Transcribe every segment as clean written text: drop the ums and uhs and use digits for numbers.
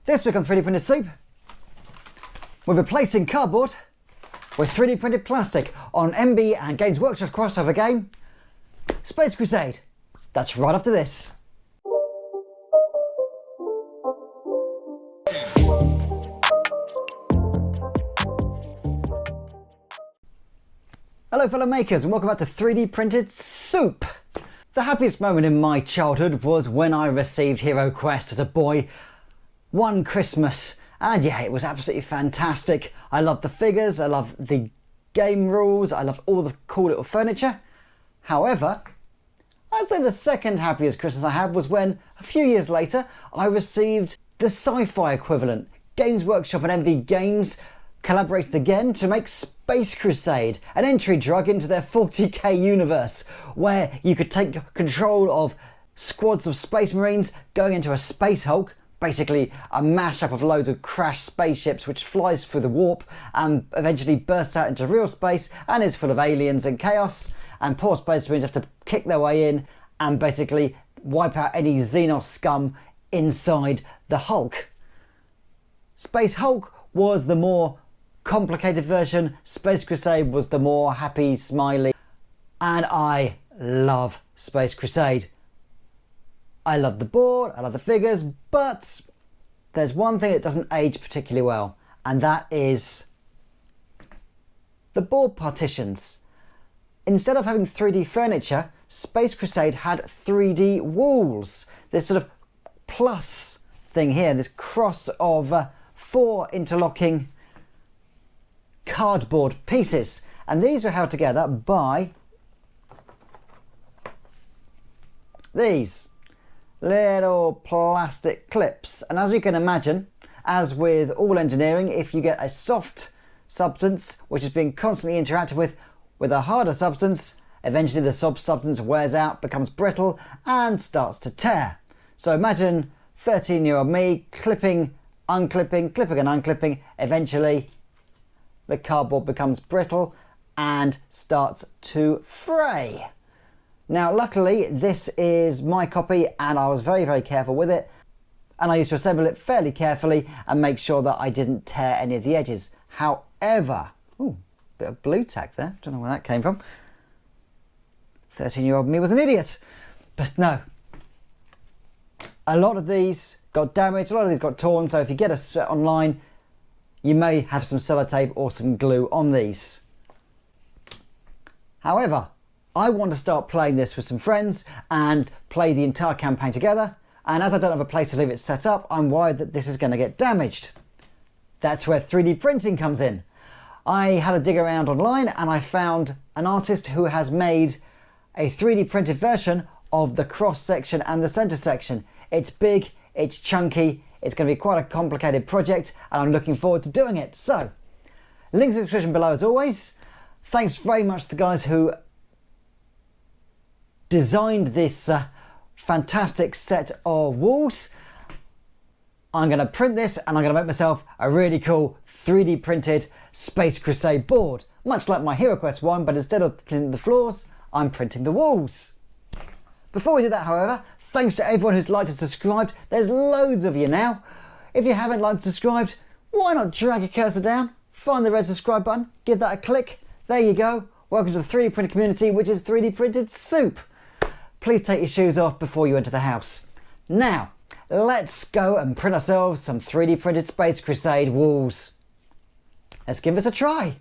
This week on 3D Printed Soup, we're replacing cardboard with 3D printed plastic on MB and Games Workshop's crossover game, Space Crusade. That's right after this. Hello fellow makers and welcome back to 3D Printed Soup. The happiest moment in my childhood was when I received Hero Quest as a boy one Christmas, and yeah, it was absolutely fantastic. I loved the figures, I loved the game rules, I loved all the cool little furniture. However, I'd say the second happiest Christmas I had was when, a few years later, I received the sci-fi equivalent. Games Workshop and MB Games collaborated again to make Space Crusade, an entry drug into their 40k universe, where you could take control of squads of space marines going into a space Hulk, basically a mashup of loads of crashed spaceships which flies through the warp and eventually bursts out into real space and is full of aliens and chaos, and poor space marines have to kick their way in and basically wipe out any Xenos scum inside the Hulk. Space Hulk was the more complicated version, Space Crusade was the more happy, smiley, and I love Space Crusade. I love the board, I love the figures, but there's one thing that doesn't age particularly well, and that is the board partitions. Instead of having 3D furniture, Space Crusade had 3D walls. This sort of plus thing here, this cross of 4 interlocking cardboard pieces, and these were held together by these little plastic clips. And as you can imagine, as with all engineering, if you get a soft substance which is being constantly interacted with a harder substance, eventually the soft substance wears out, becomes brittle and starts to tear. So imagine 13-year-old me clipping, unclipping, clipping and unclipping. Eventually the cardboard becomes brittle and starts to fray. Now luckily this is my copy and I was very careful with it, and I used to assemble it fairly carefully and make sure that I didn't tear any of the edges. However, ooh, bit of blue tack there, don't know where that came from. 13-year-old me was an idiot. But no, a lot of these got damaged, a lot of these got torn, so if you get a set online you may have some sellotape or some glue on these. However, I want to start playing this with some friends and play the entire campaign together, and as I don't have a place to leave it set up, I'm worried that this is going to get damaged. That's where 3D printing comes in. I had a dig around online and I found an artist who has made a 3D printed version of the cross section and the center section. It's big, it's chunky, it's going to be quite a complicated project and I'm looking forward to doing it. So, links in the description below as always. Thanks very much to the guys who designed this fantastic set of walls. I'm going to print this and I'm going to make myself a really cool 3D printed Space Crusade board. Much like my Hero Quest one, but instead of printing the floors, I'm printing the walls. Before we do that, however, thanks to everyone who's liked and subscribed. There's loads of you now. If you haven't liked and subscribed, why not drag your cursor down, find the red subscribe button, give that a click. There you go. Welcome to the 3D printed community, which is 3D Printed Soup. Please take your shoes off before you enter the house. Now, let's go and print ourselves some 3D printed Space Crusade walls. Let's give this a try.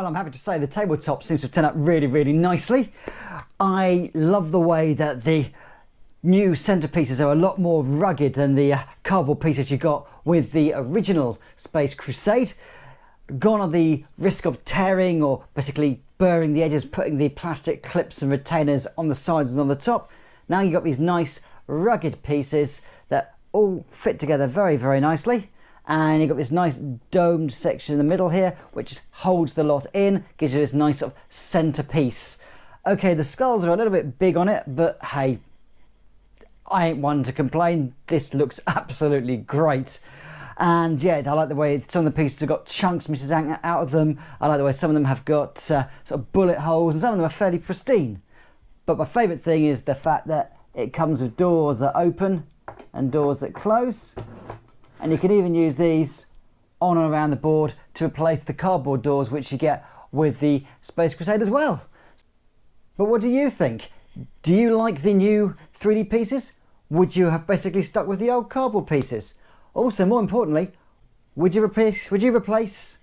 Well, I'm happy to say the tabletop seems to have turned out really, really nicely. I love the way that the new centerpieces are a lot more rugged than the cardboard pieces you got with the original Space Crusade. Gone are the risk of tearing or basically burring the edges, putting the plastic clips and retainers on the sides and on the top. Now you've got these nice rugged pieces that all fit together very, very nicely. And you've got this nice domed section in the middle here, which holds the lot in, gives you this nice sort of centerpiece. Okay, the skulls are a little bit big on it, but hey, I ain't one to complain. This looks absolutely great. And yeah, I like the way some of the pieces have got chunks missing out of them. I like the way some of them have got sort of bullet holes, and some of them are fairly pristine. But my favourite thing is the fact that it comes with doors that open and doors that close. And you can even use these on and around the board to replace the cardboard doors which you get with the Space Crusade as well. But what do you think? Do you like the new 3D pieces? Would you have basically stuck with the old cardboard pieces? Also, more importantly, would you replace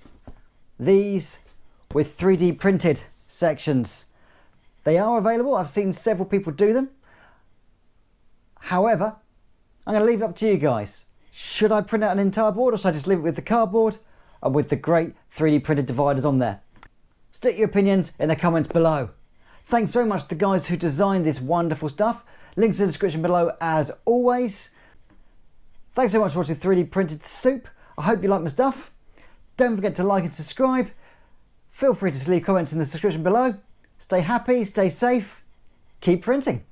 these with 3D printed sections? They are available. I've seen several people do them. However, I'm going to leave it up to you guys. Should I print out an entire board, or should I just leave it with the cardboard and with the great 3D printed dividers on there? Stick your opinions in the comments below. Thanks very much to the guys who designed this wonderful stuff. Links in the description below as always. Thanks so much for watching 3D Printed Soup. I hope you like my stuff. Don't forget to like and subscribe. Feel free to leave comments in the description below. Stay happy, stay safe, keep printing.